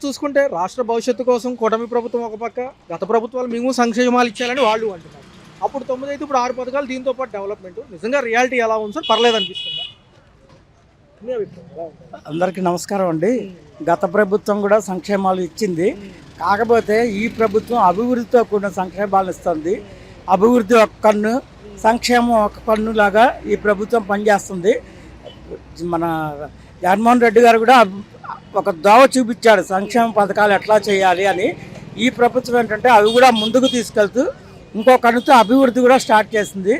చూసుకుంటే రాష్ట్ర భవిష్యత్తు కోసం కూటమి ప్రభుత్వం ఒక పక్క, గత ప్రభుత్వాలు మేము సంక్షేమాలు ఇచ్చారని వాళ్ళు అంటున్నారు. అప్పుడు 9 అయితే ఇప్పుడు 6 పథకాలు, దీంతో పాటు డెవలప్మెంట్. నిజంగా రియాలిటీ ఎలా ఉంది సార్? పర్లేదు అనిపిస్తుందా? మీ అభిప్రాయం ఎలా ఉంది? అందరికీ నమస్కారం అండి. గత ప్రభుత్వం కూడా సంక్షేమాలు ఇచ్చింది. కాకపోతే ఈ ప్రభుత్వం అభివృద్ధితో కూడిన సంక్షేమాలు ఇస్తుంది. అభివృద్ధి ఒక కన్ను, సంక్షేమం ఒక కన్ను లాగా ఈ ప్రభుత్వం పనిచేస్తుంది. మన జగన్మోహన్ రెడ్డి గారు కూడా ఒక దోవ చూపించాడు సంక్షేమ పథకాలు ఎట్లా చేయాలి అని. ఈ ప్రభుత్వం ఏంటంటే అవి కూడా ముందుకు తీసుకెళ్తూ ఇంకో కన్నుతో అభివృద్ధి కూడా స్టార్ట్ చేసింది.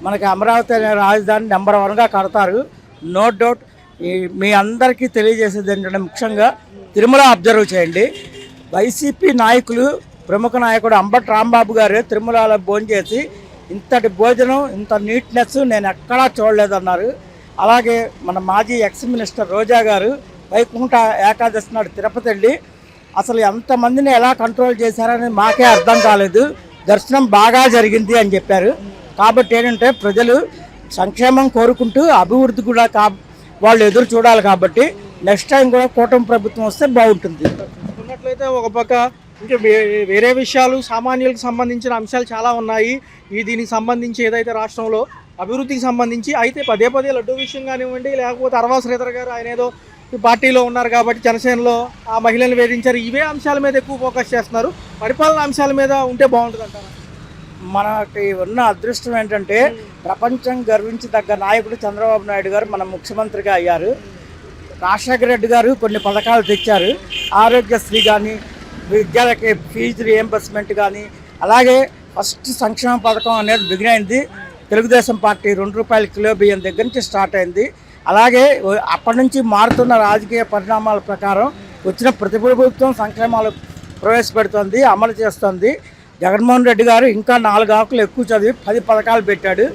మనకి అమరావతి అనే రాజధాని నెంబర్ 1గా కడతారు, నో డౌట్. మీ అందరికీ తెలియజేసేది ఏంటంటే ముఖ్యంగా తిరుమల అబ్జర్వ్ చేయండి. వైసీపీ నాయకులు, ప్రముఖ నాయకుడు అంబటి రాంబాబు గారు తిరుమలలో భోంచేసి ఇంతటి భోజనం, ఇంత నీట్నెస్ నేను ఎక్కడా చూడలేదన్నారు. అలాగే మన మాజీ ఎక్స్ మినిస్టర్ రోజా గారు వైకుంఠ ఏకాదశి నాడు తిరుపతి వెళ్ళి అసలు ఎంతమందిని ఎలా కంట్రోల్ చేశారని మాకే అర్థం కాలేదు, దర్శనం బాగా జరిగింది అని చెప్పారు. కాబట్టి ఏంటంటే ప్రజలు సంక్షేమం కోరుకుంటూ అభివృద్ధి కూడా వాళ్ళు ఎదురు చూడాలి. కాబట్టి నెక్స్ట్ టైం కూడా కూటమి ప్రభుత్వం వస్తే బాగుంటుంది. ఉన్నట్లయితే ఒక పక్క ఇంకా వేరే విషయాలు, సామాన్యులకు సంబంధించిన అంశాలు చాలా ఉన్నాయి. దీనికి సంబంధించి ఏదైతే రాష్ట్రంలో అభివృద్ధికి సంబంధించి అయితే పదే పదే లడ్డూ విషయం కానివ్వండి, లేకపోతే అరవా శ్రీధర్ గారు ఆయన ఏదో పార్టీలో ఉన్నారు కాబట్టి జనసేనలో ఆ మహిళలను వేధించారు, ఇవే అంశాల మీద ఎక్కువ ఫోకస్ చేస్తున్నారు. పరిపాలన అంశాల మీద ఉంటే బాగుంటుంది అంటారు. మనకి ఉన్న అదృష్టం ఏంటంటే ప్రపంచం గర్వించదగ్గ నాయకుడు చంద్రబాబు నాయుడు గారు మన ముఖ్యమంత్రిగా అయ్యారు. రాజశేఖర రెడ్డి గారు కొన్ని పథకాలు తెచ్చారు. ఆరోగ్యశ్రీ కానీ, విద్యాలకి ఫీజు రియంబర్స్మెంట్ కానీ, అలాగే ఫస్ట్ సంక్షేమ పథకం అనేది బిగిన్ అయింది తెలుగుదేశం పార్టీ 2 రూపాయల కిలో బియ్యం దగ్గర నుంచి స్టార్ట్ అయింది. అలాగే అప్పటి నుంచి మారుతున్న రాజకీయ పరిణామాల ప్రకారం వచ్చిన ప్రతి ప్రభుత్వం సంక్షేమాలు ప్రవేశపెడుతుంది, అమలు చేస్తుంది. జగన్మోహన్ రెడ్డి గారు ఇంకా 4 ఆకులు ఎక్కువ చదివి 10 పథకాలు పెట్టాడు.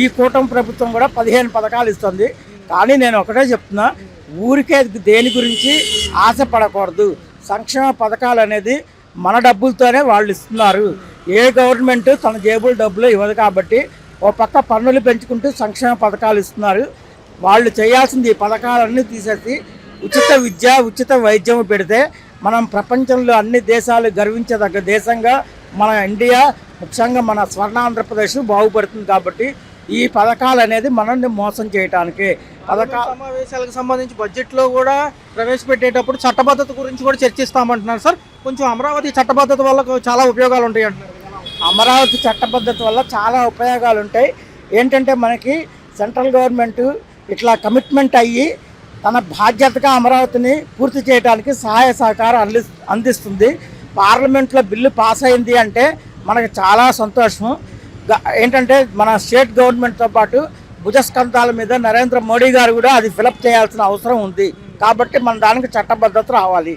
ఈ కూటమి ప్రభుత్వం కూడా 15 పథకాలు ఇస్తుంది. కానీ నేను ఒకటే చెప్తున్నా, ఊరికే దేని గురించి ఆశపడకూడదు. సంక్షేమ పథకాలు అనేది మన డబ్బులతోనే వాళ్ళు ఇస్తున్నారు. ఏ గవర్నమెంట్ తన జేబుల డబ్బులు ఇవ్వదు. కాబట్టి ఓ పక్క పన్నులు పెంచుకుంటూ సంక్షేమ పథకాలు ఇస్తున్నారు. వాళ్ళు చేయాల్సింది ఈ పథకాలన్నీ తీసేసి ఉచిత విద్య, ఉచిత వైద్యం పెడితే మనం ప్రపంచంలో అన్ని దేశాలు గర్వించదగ్గ దేశంగా మన ఇండియా, ముఖ్యంగా మన స్వర్ణ ఆంధ్రప్రదేశ్ బాగుపడుతుంది. కాబట్టి ఈ పథకాలు అనేది మనల్ని మోసం చేయడానికి సమావేశాలకు సంబంధించి బడ్జెట్లో కూడా ప్రవేశపెట్టేటప్పుడు చట్టబద్ధత గురించి కూడా చర్చిస్తామంటున్నారు సార్. కొంచెం అమరావతి చట్టబద్ధత వల్ల చాలా ఉపయోగాలు ఉంటాయి అంటున్నారు. అమరావతి చట్టబద్ధత వల్ల చాలా ఉపయోగాలు ఉంటాయి. ఏంటంటే మనకి సెంట్రల్ గవర్నమెంట్ ఇట్లా కమిట్మెంట్ అయ్యి తన బాధ్యతగా అమరావతిని పూర్తి చేయడానికి సహాయ సహకారం అందిస్తుంది. పార్లమెంట్లో బిల్లు పాస్ అయింది అంటే మనకు చాలా సంతోషం. ఏంటంటే మన స్టేట్ గవర్నమెంట్తో పాటు భుజస్కంధాల మీద నరేంద్ర మోడీ గారు కూడా అది ఫిలప్ చేయాల్సిన అవసరం ఉంది. కాబట్టి మన దానికి చట్టబద్ధత రావాలి.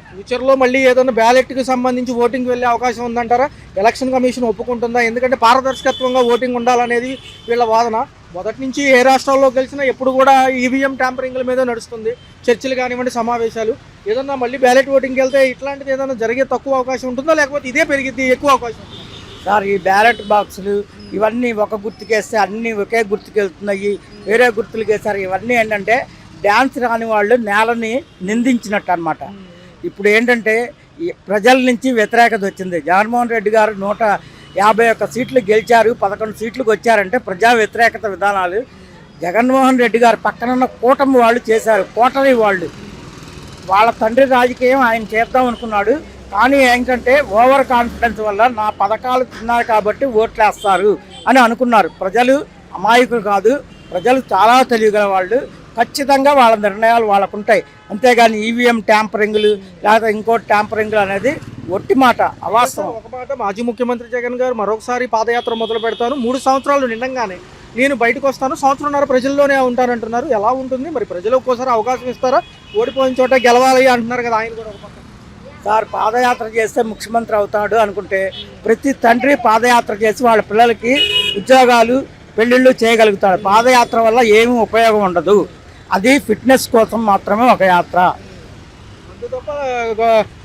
ఫ్యూచర్లో మళ్ళీ ఏదైనా బ్యాలెట్కి సంబంధించి ఓటింగ్ వెళ్ళే అవకాశం ఉందంటారా? ఎలక్షన్ కమిషన్ ఒప్పుకుంటుందా? ఎందుకంటే పారదర్శకత్వంగా ఓటింగ్ ఉండాలనేది వీళ్ళ వాదన. మొదటి నుంచి ఏ రాష్ట్రాల్లో గెలిచినా ఎప్పుడు కూడా ఈవీఎం ట్యాంపరింగ్ల మీద నడుస్తుంది. చర్చలు కానివ్వండి, సమావేశాలు. ఏదన్నా మళ్ళీ బ్యాలెట్ ఓటింగ్కి వెళ్తే ఇట్లాంటిది ఏదైనా జరిగే తక్కువ అవకాశం ఉంటుందా, లేకపోతే ఇదే పెరిగిద్ది ఎక్కువ అవకాశం ఉంటుందా? సార్, ఈ బ్యాలెట్ బాక్సులు ఇవన్నీ ఒక గుర్తుకేస్తే అన్నీ ఒకే గుర్తుకు వెళ్తున్నాయి, వేరే గుర్తులు వేశారు. ఇవన్నీ ఏంటంటే డ్యాన్స్ రాని వాళ్ళు నేలని నిందించినట్టు అనమాట. ఇప్పుడు ఏంటంటే ప్రజల నుంచి వ్యతిరేకత వచ్చింది. జగన్మోహన్ రెడ్డి గారు 151 సీట్లు గెలిచారు, 11 సీట్లకు వచ్చారంటే ప్రజా వ్యతిరేకత విధానాలు. జగన్మోహన్ రెడ్డి గారు పక్కనున్న కూటమి వాళ్ళు చేశారు. కోటరీ వాళ్ళు, వాళ్ళ తండ్రి రాజకీయం ఆయన చేద్దాం అనుకున్నాడు. కానీ ఏంటంటే ఓవర్ కాన్ఫిడెన్స్ వల్ల నా పథకాలు తిన్నారు కాబట్టి ఓట్లేస్తారు అని అనుకున్నారు. ప్రజలు అమాయకులు కాదు, ప్రజలు చాలా తెలియగల వాళ్ళు. ఖచ్చితంగా వాళ్ళ నిర్ణయాలు వాళ్ళకు ఉంటాయి. అంతేగాని ఈవీఎం ట్యాంపరింగ్లు లేదా ఇంకోటి ట్యాంపరింగ్లు అనేది ఒట్టి మాట, అవాస్తవం. ఒక మాట, మాజీ ముఖ్యమంత్రి జగన్ గారు మరొకసారి పాదయాత్ర మొదలు పెడతాను, 3 సంవత్సరాలు నిండంగానే నేను బయటకు వస్తాను, సంవత్సరంన్నర ప్రజల్లోనే ఉంటానంటున్నారు. ఎలా ఉంటుంది మరి? ప్రజలు ఒక్కోసారి అవకాశం ఇస్తారా? ఓడిపోయిన చోట గెలవాలి అంటున్నారు కదా ఆయన కూడా. ఒక పక్క సార్, పాదయాత్ర చేస్తే ముఖ్యమంత్రి అవుతాడు అనుకుంటే ప్రతి తండ్రి పాదయాత్ర చేసి వాళ్ళ పిల్లలకి ఉద్యోగాలు, పెళ్ళిళ్ళు చేయగలుగుతాడు. పాదయాత్ర వల్ల ఏమీ ఉపయోగం ఉండదు. అది ఫిట్నెస్ కోసం మాత్రమే ఒక యాత్ర.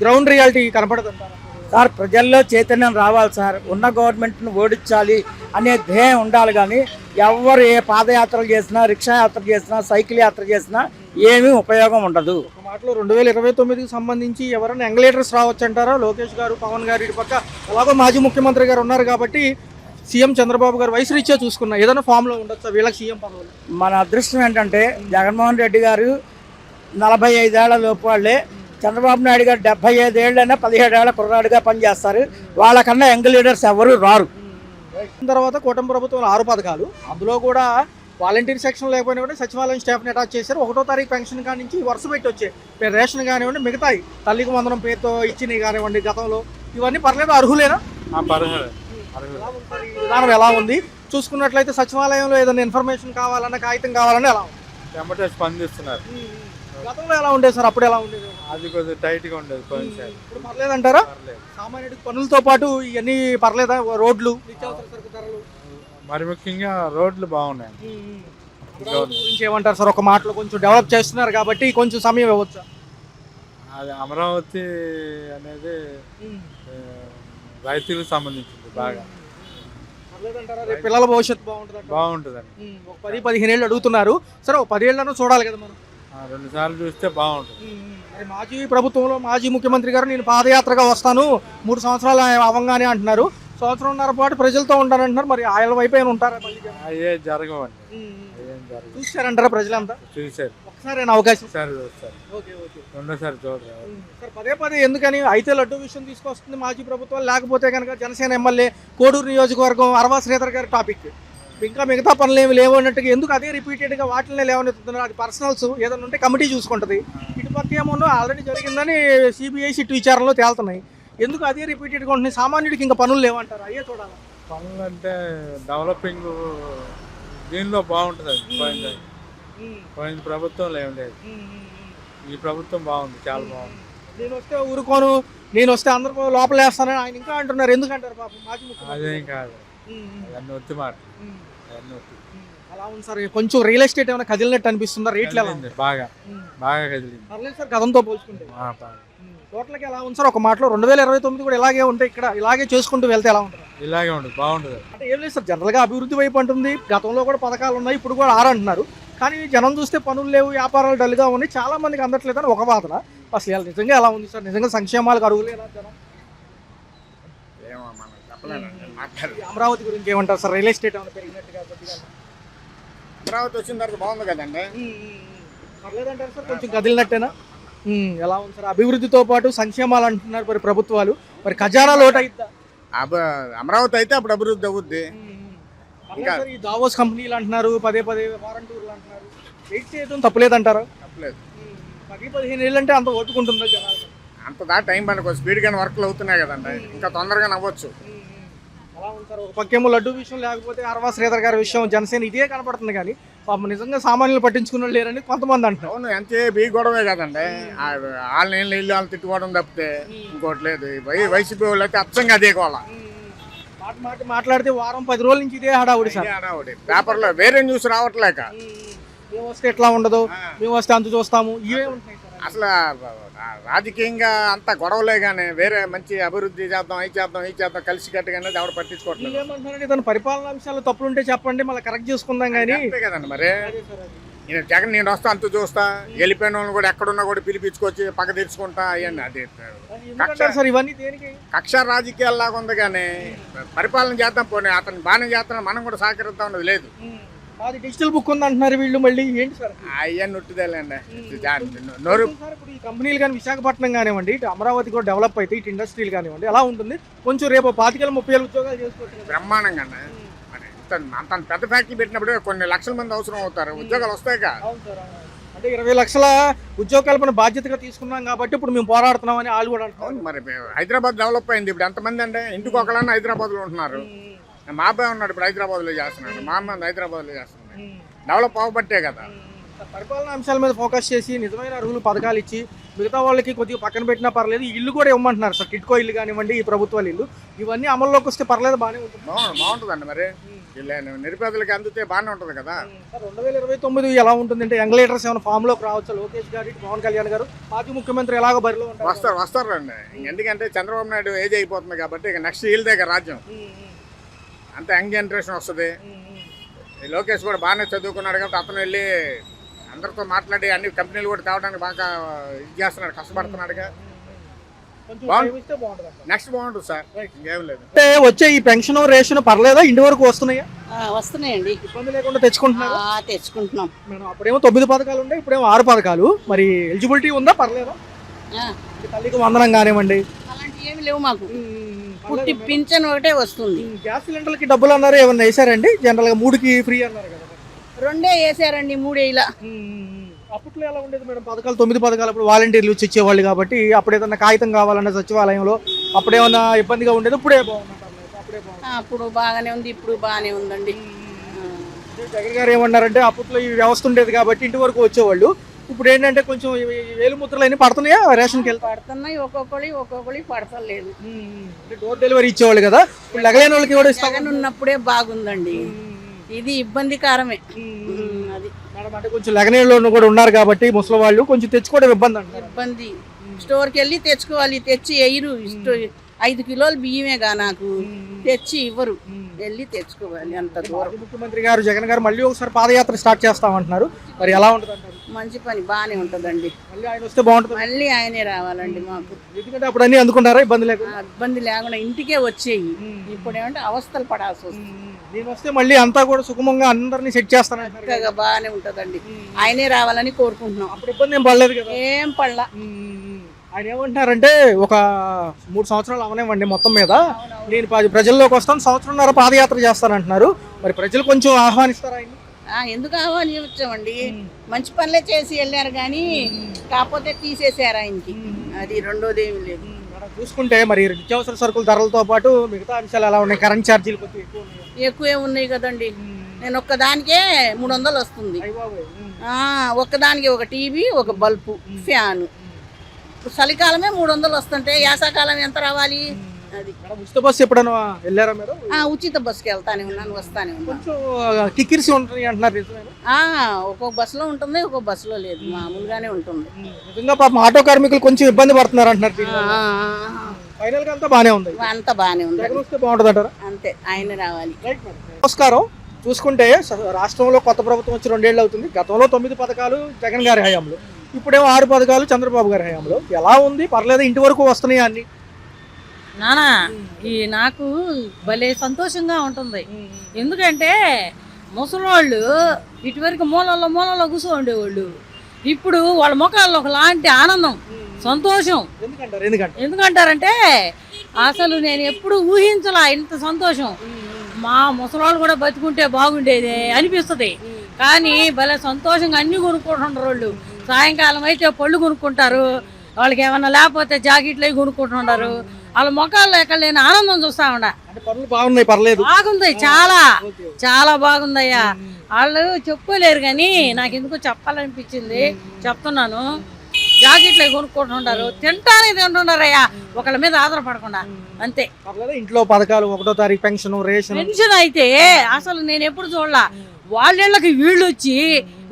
గ్రౌండ్ రియాలిటీ కనపడదు సార్. ప్రజల్లో చైతన్యం రావాలి సార్. ఉన్న గవర్నమెంట్ను ఓడించాలి అనే ధ్యేయం ఉండాలి. కానీ ఎవరు ఏ పాదయాత్రలు చేసినా, రిక్షా యాత్ర చేసినా, సైకిల్ యాత్ర చేసినా ఏమీ ఉపయోగం ఉండదు. ఒక మాటలో 2029కి సంబంధించి ఎవరైనా యంగ్ లీడర్స్ రావచ్చు అంటారా? లోకేష్ గారు, పవన్ గారు, ఇటు పక్క ఎలాగో మాజీ ముఖ్యమంత్రి గారు ఉన్నారు కాబట్టి సీఎం చంద్రబాబు గారు వయసు రీత్యా చూసుకున్నా ఏదైనా ఫామ్లో ఉండొచ్చా వీళ్ళకి సీఎం పదవులు? మన అదృష్టం ఏంటంటే జగన్మోహన్ రెడ్డి గారు 45 ఏళ్ల లోపు వాళ్ళే, చంద్రబాబు నాయుడు గారు 75 ఏళ్ళైనా 17 ఏళ్ల కుర్రాడుగా పనిచేస్తారు. వాళ్ళకన్నా యంగ్ లీడర్స్ ఎవరు రారు. తర్వాత కూటమి ప్రభుత్వం 6 పథకాలు, అందులో కూడా వాలంటీర్ సెక్షన్ లేకపోయినా కూడా సచివాలయం స్టాఫ్ని అటాచ్ చేశారు. 1వ తారీఖు పెన్షన్ కాడి నుంచి వరుస పెట్టి వచ్చే రేషన్ కానివ్వండి, మిగతాయి తల్లికి వందనం పేరుతో ఇచ్చినవి కానివ్వండి గతంలో, ఇవన్నీ పర్లేదు, అర్హులేనా? విధానం ఎలా ఉంది చూసుకున్నట్లయితే సచివాలయంలో ఏదైనా ఇన్ఫర్మేషన్ కావాలన్నా, కాగితం కావాలన్నా ఎలా ఉంది? స్పందిస్తున్నారు. గతంలో ఎలా ఉండేది సార్? అప్పుడు ఎలా ఉండేది? అది కొద్దిగా టైట్ గా ఉండేది. ఇప్పుడు పర్లేదంటారా? సామాన్యుడికి పనులతో పాటు ఇవన్నీ పర్లేదా? రోడ్లు, నిత్యావసర సరుకు ధరలు, మరి ముఖ్యంగా రోడ్లు బాగున్నాయి. గురించి ఏమంటారు సార్? ఒక మాటలో కొంచెం డెవలప్ చేస్తున్నారు కాబట్టి కొంచెం సమయం ఇవ్వచ్చా? అది అమరావతి అనేది రైతులకు సంబంధించింది బాగా. రేపు పిల్లల భవిష్యత్తు బాగుంటుందండి. ఒక 10-15 ఏళ్ళు అడుగుతున్నారు సరే, ఒక 10 ఏళ్ళను చూడాలి కదా మనం. 2 సార్లు చూస్తే బాగుంటుంది. మరి మాజీ ప్రభుత్వంలో మాజీ ముఖ్యమంత్రి గారు నేను పాదయాత్రగా వస్తాను 3 సంవత్సరాలు అవ్వగానే అంటున్నారు, సంవత్సరంన్నర పాటు ప్రజలతో ఉంటానంటున్నారు. మరి ఆయన వైపు అయినా ఉంటారా? అయ్యే జరగవండి. చూసారంటారా ప్రజలంతా? చూసారు. ఒకసారి అవకాశం చూస్తారు. రెండోసారి చూడరు సార్. పదే ఎందుకని అయితే లడ్డు విషయం తీసుకొస్తుంది మాజీ ప్రభుత్వాలు, లేకపోతే కనుక జనసేన ఎమ్మెల్యే కోడూరు నియోజకవర్గం అరవా శ్రీధర్ గారి టాపిక్, ఇంకా మిగతా పనులు ఏమి లేవు అన్నట్టుగా ఎందుకు అదే రిపీటెడ్గా వాటినే లేవనెత్తుతున్నారు? అది పర్సనల్స్ ఏదైనా ఉంటే కమిటీ చూసుకుంటుంది. ఇటుపక్క ఏమో ఆల్రెడీ జరిగిందని సిబిఐ సిట్టు విచారణలో తేలుతున్నాయి. ఎందుకు అదే రిపీటెడ్గా ఉంటున్నాయి? సామాన్యుడికి ఇంకా పనులు లేవంటారు, అయ్యే చూడాలి. పనులు అంటే డెవలపింగ్ దీనిలో బాగుంటుంది. పోయిన ప్రభుత్వంలో ఏం లేదు, ఈ ప్రభుత్వం బాగుంది, చాలా బాగుంది. నేను వస్తే ఊరుకోను, నేను వస్తే అందరూ లోపల వేస్తానని ఆయన ఇంకా అంటున్నారు. ఎందుకంటారు పాపం మాజీ ముఖ్యమంత్రి? అదేం కాదు, అవన్నీ ఒత్తి మాట. అలా ఉంది సార్. కొంచెం రియల్ ఎస్టేట్ ఏమైనా కదిలినట్టు అనిపిస్తుందా? రేట్లు ఎలా ఉంది? బాగా కదిలింది. పర్లేదు సార్, గతంతో పోల్చుకుంటే టోటల్గా ఎలా ఉంది సార్? ఒక మాటలో 2029 కూడా ఇలాగే ఉంటే ఇక్కడ ఇలాగే చేసుకుంటూ వెళ్తే ఎలా ఉంటుంది? ఇలాగే ఉంటుంది, బాగుంటుంది. అంటే ఏం లేదు సార్, జనరల్గా అభివృద్ధి వైపు అంటుంది. గతంలో కూడా పథకాలు ఉన్నాయి, ఇప్పుడు కూడా 6 అంటున్నారు. కానీ జనం చూస్తే పనులు లేవు, వ్యాపారాలు డల్గా ఉన్నాయి, చాలా మందికి అందట్లేదని ఒక వాదన. అసలు ఇలా నిజంగా ఎలా ఉంది సార్? నిజంగా సంక్షేమాలకు అరుగులేనా జనం? అమరావతి గురించి ఏమంటారు సార్? రియల్ ఎస్టేట్ ఏమైనా పెరిగినట్టు కాబట్టి అమరావతి వచ్చిన తర్వాత బాగుంది కదండి. పర్లేదంటారు సార్? కొంచెం కదిలినట్టేనా? ఎలా ఉంది సార్? అభివృద్ధితో పాటు సంక్షేమాలు అంటున్నారు మరి ప్రభుత్వాలు, మరి ఖజానా లోటు అయిద్దా? అమరావతి అయితే అప్పుడు అభివృద్ధి అవుద్ది. ఇంకా ఈ దావోస్ కంపెనీలు అంటున్నారు, పదే వారంటూర్లు అంటున్నారు, వెయిట్ చేయడం తప్పలేదంటారా? తప్పలేదు. 10-15 ఏళ్ళు అంటే అంత ఓటుకుంటుందా జనాలు? అంత దా టైం పనికి స్పీడ్గానే వర్క్లు అవుతున్నాయి కదండి, ఇంకా తొందరగా నవ్వచ్చు. అలా ఉంది సార్. ఒక పక్కేమో లడ్డు విషయం, లేకపోతే అరవా శ్రీధర్ గారి విషయం, జనసేన ఇదే కనపడుతుంది. కానీ పాపం నిజంగా సామాన్యులు పట్టించుకున్న లేరని కొంతమంది అంటున్నారు. అవును, ఎంతే బీ గొడవే కదండి. వాళ్ళని ఇల్లు వాళ్ళు తిట్టుకోవడం తప్పితే ఇంకోటి లేదు. వైసీపీ వాళ్ళు అయితే అచ్చంగా అదే కోలా మాట్లాడితే వారం 10 రోజుల నుంచి ఇదే హడావుడి సార్. పేపర్లో వేరే న్యూస్ రావట్లేక మేము వస్తే ఎట్లా ఉండదు, మేము వస్తే అంత చూస్తాము, ఇవే ఉంటున్నాయి అసలు. రాజకీయంగా అంత గొడవలే కానీ వేరే మంచి అభివృద్ధి చేద్దాం, ఈ చేద్దాం కలిసి కట్టుగానే ఆవిడ పట్టించుకోవట్లేదు. ఏమంటున్నారంటే తన పరిపాలన అంశాలు తప్పులుంటే చెప్పండి, మళ్ళీ కరెక్ట్ చేసుకుందాం. కానీ అంతే కదండి మరి. నేను జగన్ నేను వస్తా అంత చూస్తా, వెళ్ళిపోయిన వాళ్ళని కూడా ఎక్కడున్నా కూడా పిలిపించుకొచ్చి పక్క తెచ్చుకుంటా అవన్నీ. అది సార్ ఇవన్నీ దేనికి? కక్ష రాజకీయాల్లాగా ఉంది. కానీ పరిపాలన చేద్దాం, పోనీ అతను బాగానే చేస్తాను, మనం కూడా సహకరిద్దాం అన్నది లేదు. అది డిజిటల్ బుక్ ఉంది అంటున్నారు వీళ్ళు, మళ్ళీ ఏంటి సార్? అవన్నీ ఉట్టిదేలేండి. నోరు ఇప్పుడు ఈ కంపెనీలు కానీ విశాఖపట్నం కానివ్వండి, ఇటు అమరావతి కూడా డెవలప్ అయితే ఇటు ఇండస్ట్రీలు కానివ్వండి ఎలా ఉంటుంది? కొంచెం రేపు 25-30 ఉద్యోగాలు చేసుకోవచ్చు. బ్రహ్మాండంగా అంత పెద్ద ఫ్యాక్టరీ పెట్టినప్పుడు కొన్ని లక్షల మంది అవసరం అవుతారు, ఉద్యోగాలు వస్తాయిగా. అంటే 20 లక్షల ఉద్యోగ కల్పన బాధ్యతగా తీసుకున్నాం కాబట్టి ఇప్పుడు మేము పోరాడుతున్నాం అని వాళ్ళు కూడా అంటున్నారు. మరి హైదరాబాద్ డెవలప్ అయింది. ఇప్పుడు ఎంతమంది అంటే ఇంటికి ఒకళ్ళని హైదరాబాద్లో ఉంటున్నారు. మా అబ్బాయి ఉన్నాడు ఇప్పుడు హైదరాబాద్లో చేస్తున్నాడు, మా అమ్మ హైదరాబాద్లో చేస్తున్నాడు. డెవలప్ అవ్వబట్టే కదా. పరిపాలన అంశాల మీద ఫోకస్ చేసి నిజమైన అర్హులు పథకాలు ఇచ్చి మిగతా వాళ్ళకి కొద్దిగా పక్కన పెట్టినా పర్లేదు, ఇల్లు కూడా ఇవ్వమంటున్నారు సార్. టిట్కో ఇల్లు కానివ్వండి, ఈ ప్రభుత్వాల ఇల్లు, ఇవన్నీ అమల్లోకి వస్తే పర్లేదు, బాగానే ఉంటుంది. బాగుంటుందండి. మరి నిరుపేదలకి అందితే బాగానే ఉంటుంది కదా. 2029 ఎలా ఉంటుందంటే యంగ్ లీడర్స్ ఏమైనా ఫామ్లోకి రావచ్చు? లోకేష్ గారు, పవన్ కళ్యాణ్ గారు, మాజీ ముఖ్యమంత్రి ఎలాగో బరిలో ఉంటారు. వస్తారండి. ఎందుకంటే చంద్రబాబు నాయుడు ఏజ్ అయిపోతుంది కాబట్టి ఇక నెక్స్ట్ వీళ్ళదే రాజ్యం. అంత యంగ్ జనరేషన్ వస్తుంది. లోకేష్ కూడా బాగానే చదువుకున్నాడు కాబట్టి అతను వెళ్ళి అందరితో మాట్లాడి అన్ని కంపెనీలు కూడా తేవడానికి బాగా ఇది చేస్తున్నాడు, కష్టపడుతున్నాడుగా. కొంచెం బాగుంది. టైం ఇస్తే బాగుంటుంది అంటారు. నెక్స్ట్ బాగుంటుంది సార్, ఇంకేం లేదు. అంటే వచ్చే ఈ పెన్షన్ రేషన్ పర్లేదా? ఇంటి వరకు వస్తున్నాయా? వస్తున్నాయండి. ఇబ్బంది లేకుండా తెచ్చుకుంటున్నారు తెచ్చుకుంటున్నాం. మేడం? అప్పుడేమో 9 పథకాలు ఉన్నాయి, ఇప్పుడేమో 6 పథకాలు. మరి ఎలిజిబిలిటీ ఉందా? పర్లేదా? తల్లికి వందనం కానివ్వండి, అలాంటివి ఏమి లేవు మాకు. పుట్టి పింఛన్ ఒకటే వస్తుంది. గ్యాస్ సిలిండర్లకి డబ్బులు అన్నారు, ఏమన్నా వేసారండి? జనరల్ గా 3కి ఫ్రీ అన్నారు కదా. 2 వేసారండి, 3 ఇలా. అప్పట్లో ఎలా ఉండేది మేడం పథకాలు? 9 పథకాలు అప్పుడు వాలంటీర్లు వచ్చి ఇచ్చేవాళ్ళు కాబట్టి అప్పుడు ఏదన్నా కాగితం కావాలన్న సచివాలయంలో అప్పుడేమన్నా ఇబ్బందిగా ఉండేది? ఇప్పుడే బాగుందంటారు, అప్పుడే బాగుంది. అప్పుడు బాగానే ఉంది, ఇప్పుడు బాగానే ఉందండి. జగన్ గారు ఏమన్నారంటే అప్పట్లో ఈ వ్యవస్థ ఉండేది కాబట్టి ఇంటి వరకు వచ్చేవాళ్ళు, ఇప్పుడు ఏంటంటే కొంచెం వేలు ముద్రలు అన్ని పడుతున్నాయా రేషన్కి వెళ్తే? పడుతున్నాయి, ఒక్కొక్కడి పడతలేదు. డోర్ డెలివరీ ఇచ్చేవాళ్ళు కదా, ఇప్పుడు లగలేని వాళ్ళకి కూడా ఇస్తాం. జగన్ ఉన్నప్పుడే బాగుందండి, ఇది ఇబ్బందికరమే. అది మేడం అంటే కొంచెం లగనేళ్ళు కూడా ఉన్నారు కాబట్టి ముసలి వాళ్ళు కొంచెం తెచ్చుకోవడం ఇబ్బంది అంటారు. ఇబ్బంది. స్టోర్కి వెళ్ళి తెచ్చుకోవాలి, తెచ్చి ఎయ్యరు. 5 కిలోలు బియ్యమేగా నాకు, తెచ్చి ఇవ్వరు, వెళ్ళి తెచ్చుకోవాలి. అంత దూరం. మాజీ ముఖ్యమంత్రి గారు జగన్ గారు మళ్ళీ ఒకసారి పాదయాత్ర స్టార్ట్ చేస్తామంటున్నారు, మరి ఎలా ఉంటుంది అంటారు? మంచి పని, బాగానే ఉంటుందండి. మళ్ళీ ఆయన వస్తే బాగుంటుంది. మళ్ళీ ఆయనే రావాలండి మాకు. ఎందుకంటే అప్పుడు అన్ని అందుకుంటారా ఇబ్బంది లేకుండా? ఇబ్బంది లేకుండా ఇంటికే వచ్చేయి. ఇప్పుడు ఏమంటే అవస్థలు పడాల్సి వస్తుంది. నేను వస్తే మళ్ళీ అంతా కూడా సుఖమంగా అందరినీ సెట్ చేస్తానంటారు. చక్కగా బాగానే ఉంటుందండి, ఆయనే రావాలని కోరుకుంటున్నాం. అప్పుడు ఇబ్బంది ఏం పడలేదు కదా? ఏం పడలా. ఆయన ఏమంటున్నారంటే ఒక 3 సంవత్సరాలు అవనివ్వండి మొత్తం మీద, నేను ప్రజల్లోకి వస్తాను, 1.5 పాదయాత్ర చేస్తానంటున్నారు. మరి ప్రజలు కొంచెం ఆహ్వానిస్తారా ఆయన? ఎందుకు ఆహ్వానించామండి, మంచి పనులే చేసి వెళ్ళారు కానీ కాకపోతే తీసేసారు ఆయనకి, అది రెండోది ఏమి లేదు. మనం చూసుకుంటే మరి నిత్యావసర సరుకుల ధరలతో పాటు మిగతా అంశాలు ఎలా ఉన్నాయి? కరెంట్ ఛార్జీలు కొంచెం ఎక్కువ ఉన్నాయి. ఎక్కువే ఉన్నాయి కదండి. నేను ఒక్కదానికే 300 వస్తుంది. ఒక్కదానికి ఒక టీవీ, ఒక బల్బు, ఫ్యాను. చలికాలమే 300 వస్తుంటే యాసకాలం ఎంత రావాలి? అది ఉచిత బస్సు ఎప్పుడైనా వెళ్ళారా మీరు? ఉచిత బస్సుకి వెళ్తానే ఉన్నాను, వస్తానే ఉన్నాను. కొంచెం కిక్కిరిసి ఉంటుంది అంటున్నారు, ఒక్కొక్క బస్సులో ఉంటుంది, ఒక్కొక్క బస్సులో లేదు, మామూలుగానే ఉంటుంది. నిజంగా పాపం ఆటో కార్మికులు కొంచెం ఇబ్బంది పడుతున్నారు అంటున్నారు. ఫైనల్ గా అంతా బానే ఉంది, అంతా బాగానే ఉంది. జగన్ వస్తే బాగుంటుంది అంటారా? అంతే, ఆయన రావాలి. నమస్కారం. చూసుకుంటే రాష్ట్రంలో కొత్త ప్రభుత్వం వచ్చి 2 ఏళ్ళు అవుతుంది. గతంలో 9 పథకాలు జగన్ గారి హయాంలో, ఇప్పుడేమో 6 పథకాలు చంద్రబాబు గారి హయాంలో. ఎలా ఉంది? పర్లేదు, ఇంటి వరకు వస్తున్నాయి అన్ని? నానా నాకు భలే సంతోషంగా ఉంటుంది. ఎందుకంటే ముసలోళ్ళు ఇటువరకు మూలలో కూర్చో ఉండేవాళ్ళు, ఇప్పుడు వాళ్ళ ముఖాల్లో ఒకలాంటి ఆనందం, సంతోషం. ఎందుకంటారంటే అసలు నేను ఎప్పుడు ఊహించలా ఇంత సంతోషం. మా ముసలోళ్ళు కూడా బతుకుంటే బాగుండేది అనిపిస్తుంది. కానీ భలే సంతోషంగా అన్ని కొనుక్కుంటుంటారు వాళ్ళు. సాయంకాలం అయితే పళ్ళు కొనుక్కుంటారు, వాళ్ళకి ఏమన్నా లేకపోతే జాకెట్లు అవి కొనుక్కుంటుంటారు. వాళ్ళ ముఖాల్లో ఎక్కడ లేని ఆనందం చూస్తా ఉండా. బాగుంది, చాలా చాలా బాగుందయ్యా. వాళ్ళు చెప్పుకోలేరు కానీ నాకు ఎందుకో చెప్పాలనిపించింది, చెప్తున్నాను. జాకెట్లు అవి కొనుక్కుంటుంటారు, తింటానే తింటున్నారయ్యా, ఒకళ్ళ మీద ఆధారపడకుండా. అంతే. ఇంట్లో పథకాలు 1వ తారీఖు పెన్షన్, రేషన్. పెన్షన్ అయితే అసలు నేను ఎప్పుడు చూడలా. వాళ్ళకి వీళ్ళు వచ్చి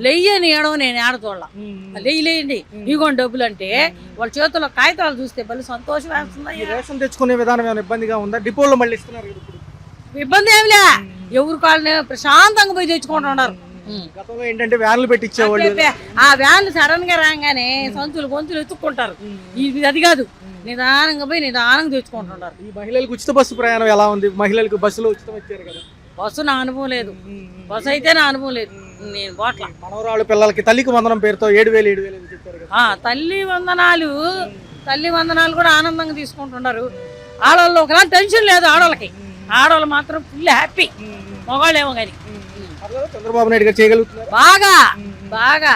లెయ్యని ఏడవ నేను ఏడ చూడలా. లేయండి ఇగోండి డబ్బులు అంటే వాళ్ళ చేతుల్లో కాగితాలు చూస్తే మళ్ళీ సంతోషం వేస్తుంది. రేషన్ తెచ్చుకునే విధానం ఏమైనా ఇబ్బందిగా ఉందా? డిపోలో మళ్ళీ ఇస్తున్నారు. ఇబ్బంది ఏమిలే, ఎవరు కాళ్ళని ప్రశాంతంగా పోయి తెచ్చుకుంటున్నారు. గతంలో ఏంటంటే వ్యాన్లు పెట్టించేవాళ్ళు, ఆ వ్యాన్లు సడన్ గా రాగానే సంచులు గొంతులు ఎత్తుక్కుంటారు. ఇది అది కాదు, నిదానంగా పోయి నిదానంగా తెచ్చుకుంటున్నారు. ఈ మహిళలకు ఉచిత బస్సు ప్రయాణం ఎలా ఉంది? మహిళలకు బస్సులో ఉచితం ఇచ్చారు కదా. బస్సు నా అనుభవం లేదు, బస్సు అయితే నా అనుభవం లేదు. నేను పోట్ల. మనవరాళ్ళు పిల్లలకి తల్లికి వందనం పేరుతో 7,000 చెప్పారు కదా. తల్లి వందనాలు కూడా ఆనందంగా తీసుకుంటున్నారు. ఆడవాళ్ళు ఒకలా టెన్షన్ లేదు ఆడవాళ్ళకి, ఆడవాళ్ళు మాత్రం ఫుల్ హ్యాపీ. మగవాళ్ళు ఏమో కానీ చంద్రబాబు నాయుడు గారు చేయగలుగుతున్నారు బాగా బాగా.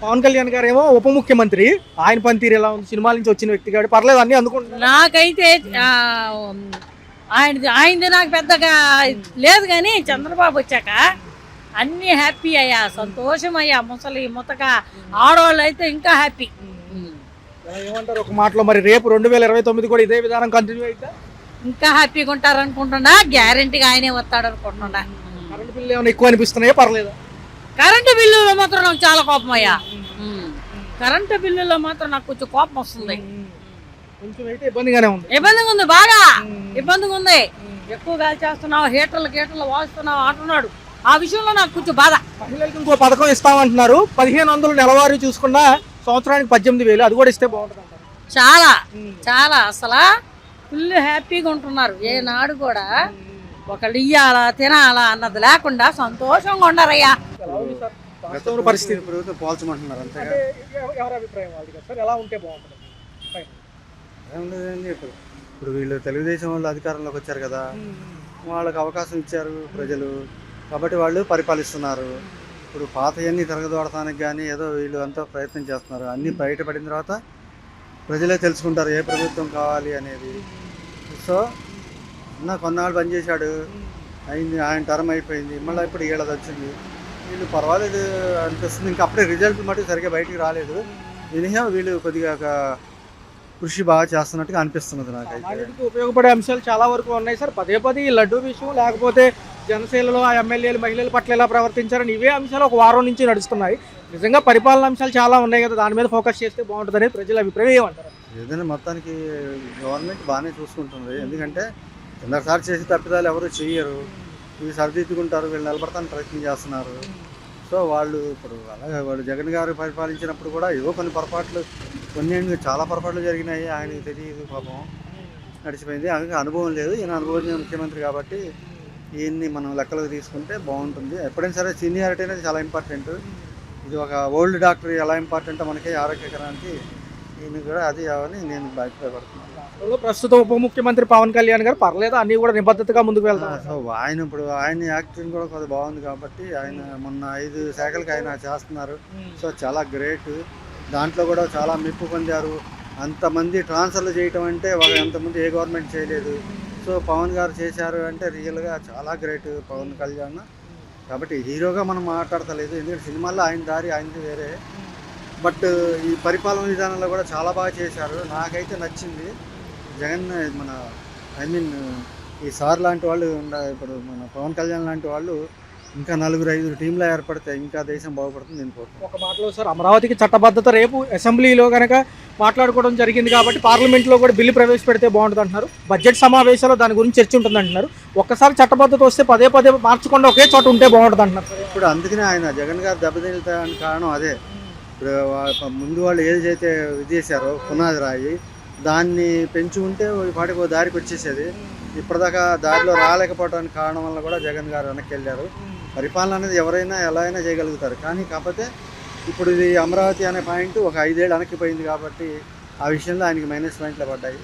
పవన్ కళ్యాణ్ గారు ఏమో ఉప ముఖ్యమంత్రి, ఆయన పనితీరు ఎలా ఉంది? సినిమాల నుంచి వచ్చిన వ్యక్తి కాబట్టి పర్లేదు, అన్ని అందుకుంటున్నారు. నాకైతే ఆయనది నాకు పెద్దగా లేదు కానీ చంద్రబాబు వచ్చాక అన్ని హ్యాపీ అయ్యా, సంతోషం అయ్యా. ముసలి ముతక ఆడవాళ్ళు అయితే ఇంకా హ్యాపీ. ఏమంటారు ఒక మాటలో? మరి రేపు 2029 కూడా ఇదే విధానం కంటిన్యూ అయితే ఇంకా హ్యాపీగా ఉంటారు అనుకుంటున్నా. గ్యారెంటీగా ఆయనే వస్తాడు అనుకుంటున్నా. కరెంట్ బిల్లు ఏమైనా ఎక్కువ అనిపిస్తున్నాయా? పర్లేదు. కరెంటు బిల్లులో మాత్రం నాకు చాలా కోపం అయ్యా. కరెంటు బిల్లులో మాత్రం నాకు కొంచెం కోపం వస్తుంది. కొంచెం అయితే ఇబ్బందిగానే ఉంది. ఇబ్బందిగా ఉంది, బాగా ఇబ్బందిగా ఉంది. ఎక్కువ గాలి చేస్తున్నావు, హీటర్లు వాస్తున్నావు అంటున్నాడు. ఆ విషయంలో నాకు కొంచెం బాధ. మహిళలకు ఇంకో పథకం ఇస్తామంటున్నారు, 1500 నెలవారీ చూసుకున్న సంవత్సరానికి 18,000, అది కూడా ఇస్తే బాగుంటుంది అంటారు. చాలా చాలా అసలు ఫుల్ హ్యాపీగా ఉంటున్నారు. ఏనాడు కూడా ఒకళ్ళు ఇయ్యాలా తినాలా అన్నది లేకుండా సంతోషంగా ఉండరయ్యా. ఎలా ఉంది సార్ వాస్తవ పరిస్థితి? ప్రభుత్వం పోల్చమంటున్నారు అంతే. అంటే ఎవరి అభిప్రాయం వాళ్ళది కదా సార్, ఎలా ఉంటే బాగుంటుంది? ఏముండదండి, ఇప్పుడు వీళ్ళు తెలుగుదేశం వాళ్ళు అధికారంలోకి వచ్చారు కదా, వాళ్ళకి అవకాశం ఇచ్చారు ప్రజలు కాబట్టి వాళ్ళు పరిపాలిస్తున్నారు. ఇప్పుడు పాతయన్నీ తిరగదోడటానికి కానీ ఏదో వీళ్ళు అంతా ప్రయత్నం చేస్తున్నారు. అన్నీ బయటపడిన తర్వాత ప్రజలే తెలుసుకుంటారు ఏ ప్రభుత్వం కావాలి అనేది. సో కొన్నాళ్ళు పనిచేశాడు, అయింది, ఆయన టర్మ్ అయిపోయింది, మళ్ళీ ఇప్పుడు వీళ్ళది వచ్చింది. వీళ్ళు పర్వాలేదు అనిపిస్తుంది. ఇంకా అప్పుడే రిజల్ట్ మటుకు సరిగ్గా బయటికి రాలేదు. ఎనిహా వీళ్ళు కొద్దిగా కృషి బాగా చేస్తున్నట్టుగా అనిపిస్తున్నది నాకైతే. అన్నిటికీ ఉపయోగపడే అంశాలు చాలా వరకు ఉన్నాయి సార్. పదే ఈ లడ్డూ విషయం, లేకపోతే జనసేనలో ఆ ఎమ్మెల్యేలు మహిళల పట్ల ఎలా ప్రవర్తించారని ఇవే అంశాలు ఒక వారం నుంచి నడుస్తున్నాయి. నిజంగా పరిపాలన అంశాలు చాలా ఉన్నాయి కదా, దాని మీద ఫోకస్ చేస్తే బాగుంటుందని ప్రజల అభిప్రాయం ఏమంటారు? ఏదైనా మొత్తానికి గవర్నమెంట్ బాగానే చూసుకుంటుంది. ఎందుకంటే కిందసారి చేసి తప్పిదాలు ఎవరు చెయ్యరు, ఇవి సరిదిద్దుకుంటారు, వీళ్ళు నిలబడటానికి ప్రయత్నం చేస్తున్నారు. సో వాళ్ళు ఇప్పుడు అలాగే వాళ్ళు జగన్ గారు పరిపాలించినప్పుడు కూడా ఏవో కొన్ని చాలా పొరపాట్లు జరిగినాయి. ఆయనకి తెలియదు, పాపం నడిచిపోయింది. అనుభవం లేదు. ఈయన అనుభవం ముఖ్యమంత్రి కాబట్టి ఈయన్ని మనం లెక్కలోకి తీసుకుంటే బాగుంటుంది. ఎప్పుడైనా సరే సీనియారిటీ అనేది చాలా ఇంపార్టెంట్. ఇది ఒక ఓల్డ్ డాక్టర్ ఎలా ఇంపార్టెంటో మనకి ఆరోగ్యకరానికి ఈయన కూడా అది అవని నేను అభిప్రాయపడుతున్నాను. ప్రస్తుతం ఉప ముఖ్యమంత్రి పవన్ కళ్యాణ్ గారు పర్లేదు, అన్ని కూడా నిబద్ధతగా ముందుకు వెళ్తారు. సో ఆయన యాక్టింగ్ కూడా కొద్దిగా బాగుంది కాబట్టి ఆయన మొన్న 5 శాఖలకు ఆయన చేస్తున్నారు. సో చాలా గ్రేట్. దాంట్లో కూడా చాలా మెప్పు పొందారు. అంతమంది ట్రాన్స్ఫర్లు చేయటం అంటే అంతమంది ఏ గవర్నమెంట్ చేయలేదు. సో పవన్ గారు చేశారు అంటే రియల్గా చాలా గ్రేట్ పవన్ కళ్యాణ్. కాబట్టి హీరోగా మనం మాట్లాడతలేదు, ఎందుకంటే సినిమాల్లో ఆయన దారి ఆయనది వేరే. బట్ ఈ పరిపాలన విధానంలో కూడా చాలా బాగా చేశారు. నాకైతే నచ్చింది. జగన్ ఈ సార్ లాంటి వాళ్ళు ఇప్పుడు మన పవన్ కళ్యాణ్ లాంటి వాళ్ళు ఇంకా 4-5 టీంలో ఏర్పడితే ఇంకా దేశం బాగుపడుతుంది నేను కోరుకుంటున్నాను. ఒక మాటలో సార్, అమరావతికి చట్టబద్ధత రేపు అసెంబ్లీలో కనుక మాట్లాడుకోవడం జరిగింది కాబట్టి పార్లమెంట్లో కూడా బిల్లు ప్రవేశపెడితే బాగుంటుంది అంటున్నారు. బడ్జెట్ సమావేశాల్లో దాని గురించి చర్చ ఉంటుంది అంటున్నారు. ఒక్కసారి చట్టబద్ధత వస్తే పదే మార్చకుండా ఒకే చోట ఉంటే బాగుంటుంది అంటున్నారు. ఇప్పుడు అందుకనే ఆయన జగన్ గారు దెబ్బతింటానికి కారణం అదే. ఇప్పుడు ముందు వాళ్ళు ఏదైతే విధించారో పునాది రాయి, దాన్ని పెంచి ఉంటే వాటికి దారికి వచ్చేసేది. ఇప్పటిదాకా దారిలో రాలేకపోవడానికి కారణం వల్ల కూడా జగన్ గారు వెనక్కి వెళ్ళారు. పరిపాలన అనేది ఎవరైనా ఎలా అయినా చేయగలుగుతారు, కానీ కాకపోతే ఇప్పుడు ఇది అమరావతి అనే పాయింట్ ఒక 5 ఏళ్ళు వెనక్కిపోయింది కాబట్టి ఆ విషయంలో ఆయనకి మైనస్ పాయింట్లు పడ్డాయి.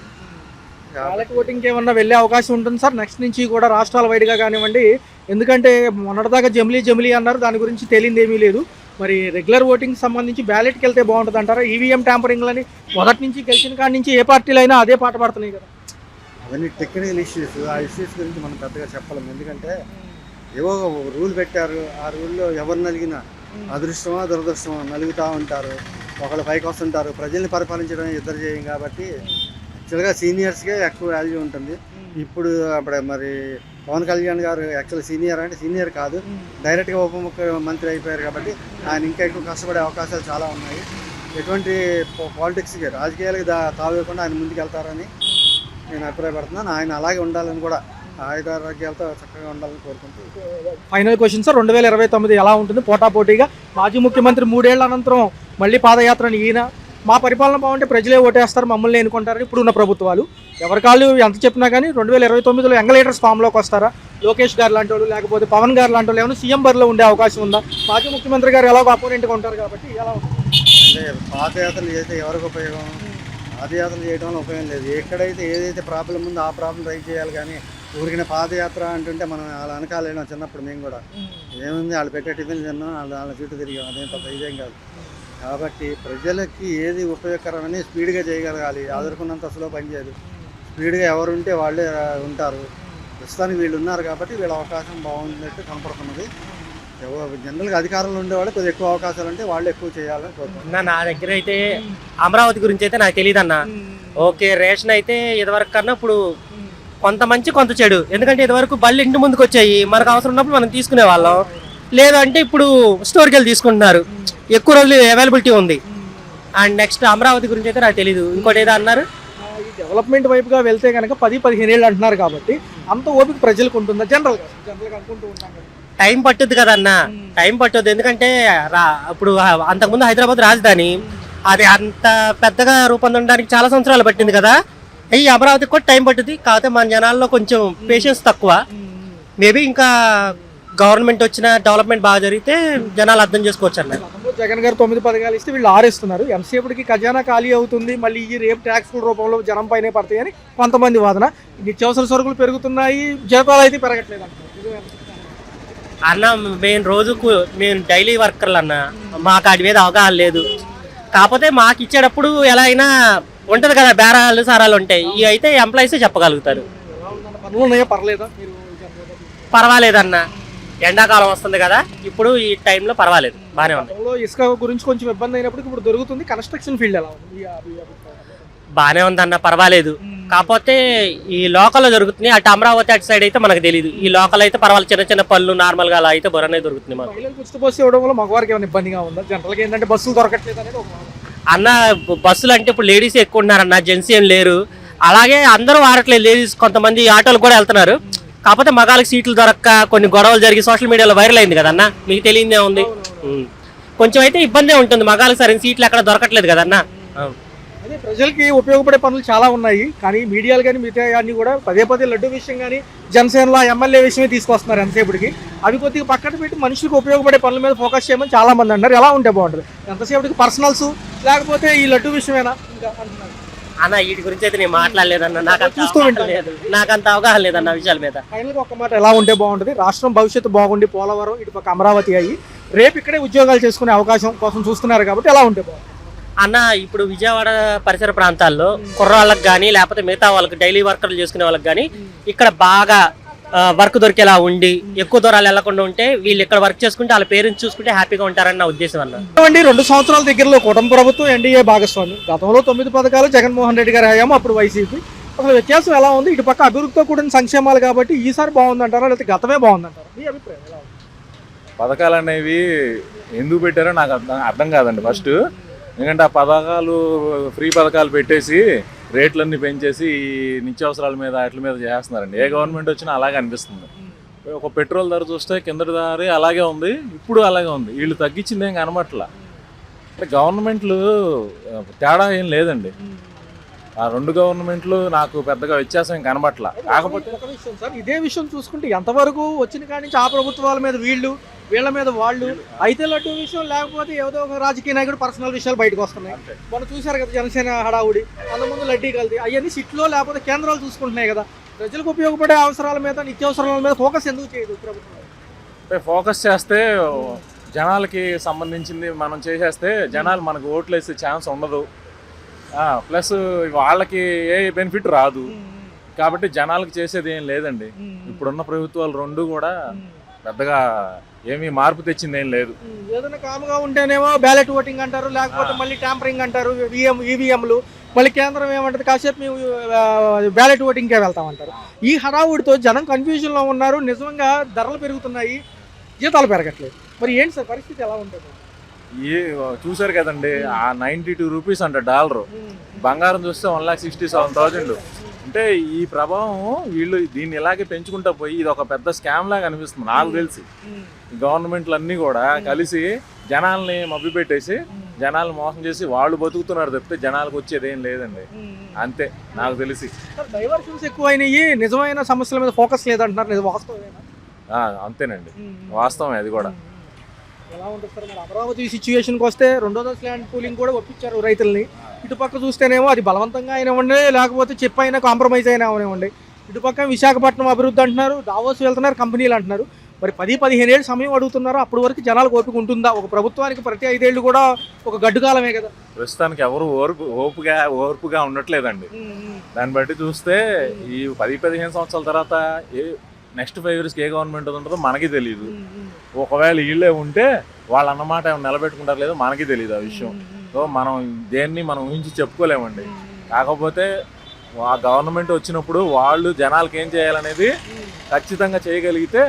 వాళ్ళకి ఓటింగ్కి ఏమన్నా వెళ్ళే అవకాశం ఉంటుంది సార్ నెక్స్ట్ నుంచి కూడా రాష్ట్రాల వైడ్గా కానివ్వండి? ఎందుకంటే మొన్నటిదాకా జమిలీ అన్నారు, దాని గురించి తేలింది ఏమీ లేదు. మరి రెగ్యులర్ ఓటింగ్ సంబంధించి బ్యాలెట్కి వెళ్తే బాగుంటుంది అంటారా? ఈవీఎం ట్యాంపరింగ్లని మొదటి నుంచి గెలిచిన కాడి నుంచి ఏ పార్టీలు అయినా అదే పాట పడుతున్నాయి కదా. అవన్నీ టెక్నికల్ ఇష్యూస్. ఆ ఇష్యూస్ గురించి మనం పెద్దగా చెప్పలేము. ఎందుకంటే ఏవో రూల్ పెట్టారు, ఆ రూల్లో ఎవరు నలిగినా అదృష్టమో దురదృష్టమో నలుగుతూ ఉంటారు. ఒకళ్ళు పైకి వస్తుంటారు. ప్రజల్ని పరిపాలించడం ఇద్దరు చేయం కాబట్టి యాక్చువల్గా సీనియర్స్కే ఎక్కువ వాల్యూ ఉంటుంది. ఇప్పుడు మరి పవన్ కళ్యాణ్ గారు యాక్చువల్ సీనియర్ అంటే సీనియర్ కాదు, డైరెక్ట్గా ఉప ముఖ్యమంత్రి అయిపోయారు కాబట్టి ఆయన ఇంకా ఎక్కువ కష్టపడే అవకాశాలు చాలా ఉన్నాయి. ఎటువంటి పాలిటిక్స్కి రాజకీయాలకు తావేయకుండా ఆయన ముందుకు వెళ్తారని నేను అభిప్రాయపడుతున్నాను. ఆయన అలాగే ఉండాలని కూడా ఆయుధారోగ్యాలతో చక్కగా ఉండాలని కోరుకుంటూ ఫైనల్ క్వశ్చన్ సార్, 2029 ఎలా ఉంటుంది పోటాపోటీగా? మాజీ ముఖ్యమంత్రి 3 ఏళ్ల అనంతరం మళ్ళీ పాదయాత్రని ఈయన, మా పరిపాలన బాగుంటే ప్రజలే ఓటేస్తారు, మమ్మల్ని ఎన్నుకుంటారని ఇప్పుడున్న ప్రభుత్వాలు. ఎవరి కాళ్ళు ఎంత చెప్పినా కానీ 2029లో యంగ్ లీడర్స్ ఫామ్లోకి వస్తారా? లోకేష్ గారు లాంటి వాళ్ళు, లేకపోతే పవన్ గారు లాంటి వాళ్ళు ఏమైనా సీఎం బరిలో ఉండే అవకాశం ఉందా? మాజీ ముఖ్యమంత్రి గారు ఎలా అపోనెంట్గా ఉంటారు కాబట్టి ఎలా ఉంటుంది? అంటే పాదయాత్రలు చేస్తే ఎవరికి ఉపయోగం? పాదయాత్రలు చేయడం వల్ల ఉపయోగం లేదు. ఎక్కడైతే ఏదైతే ప్రాబ్లం ఉందో ఆ ప్రాబ్లం రైజ్ చేయాలి, కానీ ఊరికిన పాదయాత్ర అంటుంటే మనం అలా వెనకాలేనా? చిన్నప్పుడు మేము కూడా ఏముంది, వాళ్ళు పెట్టే టిఫిన్ తిన్నాం, వాళ్ళ చుట్టూ తిరిగాం, అదేం పెద్ద ఇదేం కాదు. కాబట్టి ప్రజలకి ఏది ఉపయోగకరమని స్పీడ్గా చేయగలగాలి. ఆదుకున్నంత అసలు పనిచేయదు. స్పీడ్గా ఎవరు ఉంటే వాళ్ళే ఉంటారు. ప్రస్తుతానికి వీళ్ళు ఉన్నారు కాబట్టి వీళ్ళ అవకాశం బాగుందట్టు కనపడుతున్నది. జనరల్గా అధికారంలో ఉండేవాళ్ళు కొద్దిగా ఎక్కువ అవకాశాలు ఉంటే వాళ్ళు ఎక్కువ చేయాలని కోరుకుంటున్నాను. నా దగ్గర అయితే అమరావతి గురించి అయితే నాకు తెలియదు అన్న. ఓకే, రేషన్ అయితే ఇదివరకు కన్నా ఇప్పుడు కొంత మంచి కొంత చెడు. ఎందుకంటే ఇదివరకు బళ్ళు ఇంటి ముందుకు వచ్చాయి, మనకు అవసరం ఉన్నప్పుడు మనం తీసుకునే వాళ్ళం. లేదంటే ఇప్పుడు స్టోర్కి వెళ్ళి తీసుకుంటున్నారు, ఎక్కువ రోజులు అవైలబిలిటీ ఉంది. అండ్ నెక్స్ట్ అమరావతి గురించి అయితే నాకు తెలీదు. ఇంకోటి ఏదో అన్నారు, ఈ డెవలప్మెంట్ వైపుగా వెళ్తే కనుక 10-15 ఏళ్ళు అంటున్నారు కాబట్టి అంత ఓపిక ప్రజలకు ఉంటుందా? జనరల్గా అనుకుంటూ ఉంటాం కదా. టైం పట్టుద్ది కదన్నా, టైం పట్టుద్ది. ఎందుకంటే ఇప్పుడు అంతకుముందు హైదరాబాద్ రాజధాని, అది అంత పెద్దగా రూపొందడానికి చాలా సంవత్సరాలు పట్టింది కదా. ఈ అమరావతికి కూడా టైం పట్టుద్ది. కాకపోతే మన జనాల్లో కొంచెం పేషెన్స్ తక్కువ. మేబీ ఇంకా గవర్నమెంట్ వచ్చిన డెవలప్మెంట్ బాగా జరిగితే జనాలు అర్థం చేసుకోవచ్చు అన్న. జగన్ గారు 9 పథకాలు ఇస్తే వీళ్ళు 6 ఇస్తున్నారు. ఎంతసేపటికి ఖజానా ఖాళీ అవుతుంది, మళ్ళీ ఈ రేపు ట్యాక్స్ రూపంలో జనం పైనే పడతాయని కొంతమంది వాదన. నిత్యావసర సరుకులు పెరుగుతున్నాయి, జీతాలు అయితే పెరగట్లేదు అన్న. మేము డైలీ వర్కర్లు అన్న, మాకు వాటి మీద అవగాహన లేదు. కాకపోతే మాకు ఇచ్చేటప్పుడు ఎలా అయినా ఉంటుంది కదా, బేరాలు సారాలు ఉంటాయి. ఇవి అయితే ఎంప్లాయీసే చెప్పగలుగుతారు. పనులు ఉన్నాయా, పర్లేదా? పర్వాలేదన్న, ఎండాకాలం వస్తుంది కదా, ఇప్పుడు ఈ టైంలో పర్వాలేదు, బాగానే ఉంది. ఇసుక గురించి కొంచెం ఇబ్బంది అయినప్పటికీ ఇప్పుడు దొరుకుతుంది. కన్స్ట్రక్షన్ ఫీల్డ్ ఎలా ఉంది? బాగానే ఉందన్న, పర్వాలేదు. కాకపోతే ఈ లోకల్లో దొరుకుతుంది, అటు అమరావతి అటు సైడ్ అయితే మనకు తెలియదు. ఈ లోకల్ అయితే పర్వాలేదు, చిన్న చిన్న పళ్ళు నార్మల్గా అలా అయితే బొరనే దొరుకుతుంది మాకు. ఉచిత బస్సు ఇవ్వడం వల్ల మగవారికి ఏమైనా ఇబ్బందిగా ఉందా? జనరల్గా ఏంటంటే బస్సులు దొరకట్లేదు అనేది ఒక అన్న. బస్సులు అంటే ఇప్పుడు లేడీస్ ఎక్కువ ఉన్నారన్న, జెంట్స్ ఏం లేరు. అలాగే అందరూ వాడట్లేదు, లేడీస్ కొంతమంది ఆటోలు కూడా వెళ్తున్నారు. కాకపోతే మగాళ్ళకి సీట్లు దొరక్క కొన్ని గొడవలు జరిగి సోషల్ మీడియాలో వైరల్ అయింది కదన్నా, మీకు తెలియదే ఉంది. కొంచెం అయితే ఇబ్బందే ఉంటుంది, మగాళ్ళకి సరైన సీట్లు ఎక్కడ దొరకట్లేదు కదన్నా. అదే ప్రజలకి ఉపయోగపడే పనులు చాలా ఉన్నాయి, కానీ మీడియాలు కానీ మిగతా అన్ని కూడా పదే లడ్డు విషయం కానీ జనసేనలో ఎమ్మెల్యే విషయమే తీసుకొస్తున్నారు ఎంతసేపటికి. అవి కొద్దిగా పక్కన పెట్టి మనుషులకు ఉపయోగపడే పనుల మీద ఫోకస్ చేయమని చాలా మంది అన్నారు. ఎలా ఉంటే బాగుంటుంది? ఎంతసేపటికి పర్సనల్స్ లేకపోతే ఈ లడ్డు విషయమేనా ఇంకా అంటున్నారు అన్న. వీటి గురించి అయితే నేను మాట్లాడలేదన్న, నాకు అంత అవగాహన లేదన్న విషయాల మీద. ఫైనల్గా ఒక మాట, ఎలా ఉంటే బాగుంటుంది? రాష్ట్రం భవిష్యత్తు బాగుండి పోలవరం ఇటు పక్క అమరావతి అయ్యి రేపు ఇక్కడే ఉద్యోగాలు చేసుకునే అవకాశం కోసం చూస్తున్నారు కాబట్టి ఎలా ఉంటే బాగుంటుంది అన్న? ఇప్పుడు విజయవాడ పరిసర ప్రాంతాల్లో కుర్రాళ్ళకి కానీ లేకపోతే మిగతా వాళ్ళకి డైలీ వర్కర్లు చేసుకునే వాళ్ళకి కానీ ఇక్కడ బాగా వర్క్ దొరికేలా ఉండి ఎక్కువ దూరాలు వెళ్లకుండా ఉంటే వీళ్ళు ఇక్కడ వర్క్ చేసుకుంటే వాళ్ళ పేరెంట్స్ చూసుకుంటే హ్యాపీగా ఉంటారని నా ఉద్దేశం అన్న. 2 సంవత్సరాల దగ్గరలో కూటమి ప్రభుత్వం ఎన్డీఏ భాగస్వామి. గతంలో 9 పథకాలు జగన్మోహన్ రెడ్డి గారు హయాము, అప్పుడు వైసీపీ. అసలు వ్యత్యాసం ఎలా ఉంది? ఇటు పక్క అభివృద్ధితో కూడిన సంక్షేమాలు కాబట్టి ఈసారి బాగుందంటారా లేకపోతే గతమే బాగుందంటారా? మీ అభిప్రాయం ఎలా ఉంది? పథకాలు అనేవి ఎందుకు పెట్టారో నాకు అర్థం కాదండి ఫస్ట్. ఎందుకంటే ఆ పథకాలు ఫ్రీ పథకాలు పెట్టేసి రేట్లన్నీ పెంచేసి ఈ నిత్యావసరాల మీద వాటి మీద చేస్తున్నారండి. ఏ గవర్నమెంట్ వచ్చినా అలాగే అనిపిస్తుంది. ఒక పెట్రోల్ ధర చూస్తే కిందటి ధర అలాగే ఉంది, ఇప్పుడు అలాగే ఉంది. వీళ్ళు తగ్గించింది ఏం కనబట్లా. అంటే గవర్నమెంట్లు తేడా ఏం లేదండి. ఆ 2 గవర్నమెంట్లు నాకు పెద్దగా వ్యత్యాసం ఏం కనబట్లా. కాకపోతే ఒక విషయం సార్, ఇదే విషయం చూసుకుంటే ఎంతవరకు వచ్చిన కాడి నుంచి ఆ ప్రభుత్వాల మీద వీళ్ళ మీద వాళ్ళు అయితే లడ్డు విషయం, లేకపోతే ఏదో ఒక రాజకీయ నాయకుడు పర్సనల్ విషయాలు బయటకు వస్తున్నాయి. మనం చూశారు కదా జనసేన హడావుడి, అంతకుముందు లడ్డీ కలిసి అవన్నీ సిట్లో లేకపోతే కేంద్రాలు చూసుకుంటున్నాయి కదా. ప్రజలకు ఉపయోగపడే అవసరాల మీద నిత్యావసరాల మీద ఫోకస్ ఎందుకు చేయదు ప్రభుత్వం? అంటే ఫోకస్ చేస్తే జనాలకి సంబంధించింది మనం చేసేస్తే జనాలు మనకు ఓట్లు వేసే ఛాన్స్ ఉండదు. ప్లస్ వాళ్ళకి ఏ బెనిఫిట్ రాదు. కాబట్టి జనాలకు చేసేది ఏం లేదండి. ఇప్పుడున్న ప్రభుత్వాలు 2 కూడా పెద్దగా ఏమీ మార్పు తెచ్చింది ఏం లేదు. ఏదైనా కాముగా ఉంటేనేమో బ్యాలెట్ ఓటింగ్ అంటారు, లేకపోతే మళ్ళీ ట్యాంపరింగ్ అంటారు, ఈవీఎంలు. మళ్ళీ కేంద్రం ఏమంటారు, కాసేపు మేము బ్యాలెట్ ఓటింగ్కే వెళ్తామంటారు. ఈ హడావుడితో జనం కన్ఫ్యూజన్లో ఉన్నారు. నిజంగా ధరలు పెరుగుతున్నాయి, జీతాలు పెరగట్లేదు. మరి ఏంటి సార్ పరిస్థితి ఎలా ఉంటుంది? చూసారు కదండి, ఆ 92 రూపీస్ అంట డాలరు. బంగారం చూస్తే 1,67,000. అంటే ఈ ప్రభావం వీళ్ళు దీన్ని ఇలాగే పెంచుకుంటా పోయి ఇది ఒక పెద్ద స్కామ్ లాగా అనిపిస్తుంది నాకు తెలిసి. గవర్నమెంట్లు అన్నీ కూడా కలిసి జనాల్ని మభ్యపెట్టేసి జనాలను మోసం చేసి వాళ్ళు బతుకుతున్నారు తప్పితే జనాలకు వచ్చేది ఏం లేదండి. అంతే నాకు తెలిసి. డైవర్షన్స్ ఎక్కువైనాయి, నిజమైన సమస్యల మీద ఫోకస్ లేదంటున్నారు, వాస్తవమేనా? అంతేనండి, వాస్తవమే అది కూడా. ఎలా ఉంటుంది సార్? మరి అమరావతి సిచ్యువేషన్కి వస్తే 2వ దశ ల్యాండ్ పూలింగ్ కూడా ఒప్పించారు రైతుల్ని. ఇటుపక్క చూస్తేనేమో అది బలవంతంగా అయినవ్వండి, లేకపోతే చెప్పైనా కాంప్రమైజ్ అయినా అవనివ్వండి. ఇటుపక్క విశాఖపట్నం అభివృద్ధి అంటున్నారు, దావోస్ వెళ్తున్నారు, కంపెనీలు అంటున్నారు. మరి 10-15 ఏళ్ళు సమయం అడుగుతున్నారు. అప్పటి వరకు జనాలకు ఓపిక ఉంటుందా? ఒక ప్రభుత్వానికి ప్రతి 5 ఏళ్ళు కూడా ఒక గడ్డు కాలమే కదా. ప్రస్తుతానికి ఎవరు ఓర్పుగా ఉండట్లేదండి. దాన్ని బట్టి చూస్తే ఈ 10-15 సంవత్సరాల తర్వాత నెక్స్ట్ 5 ఇయర్స్కి ఏ గవర్నమెంట్ ఉంటుందో మనకి తెలియదు. ఒకవేళ వీళ్ళే ఉంటే వాళ్ళు అన్నమాట నిలబెట్టుకుంటారు లేదో మనకి తెలియదు ఆ విషయం. సో మనం దేన్ని మనం ఊహించి చెప్పుకోలేమండి. కాకపోతే ఆ గవర్నమెంట్ వచ్చినప్పుడు వాళ్ళు జనాలకి ఏం చేయాలనేది ఖచ్చితంగా చేయగలిగితే